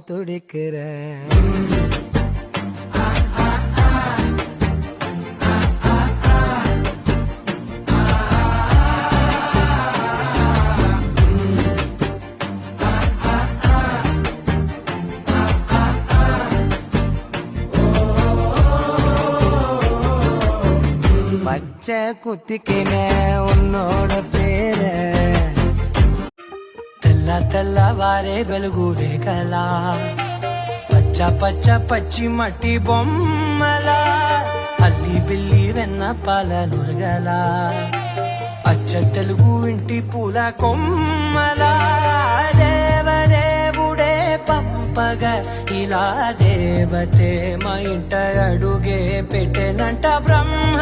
துடிக்கிறேன். பச்சை குத்திக்கின உன்னோட பேரு తెల్లవారే వెలుగురే కలా పచ్చ పచ్చ పచ్చి మట్టి బొమ్మల అల్లి బిల్లి వెన్న పాల నురగల అచ్చ తెలుగు ఇంటి పూల కొమ్మల దేవదేవుడే పంపగ ఇలా దేవతే మా ఇంట అడుగే పెట్టెనంట బ్రహ్మ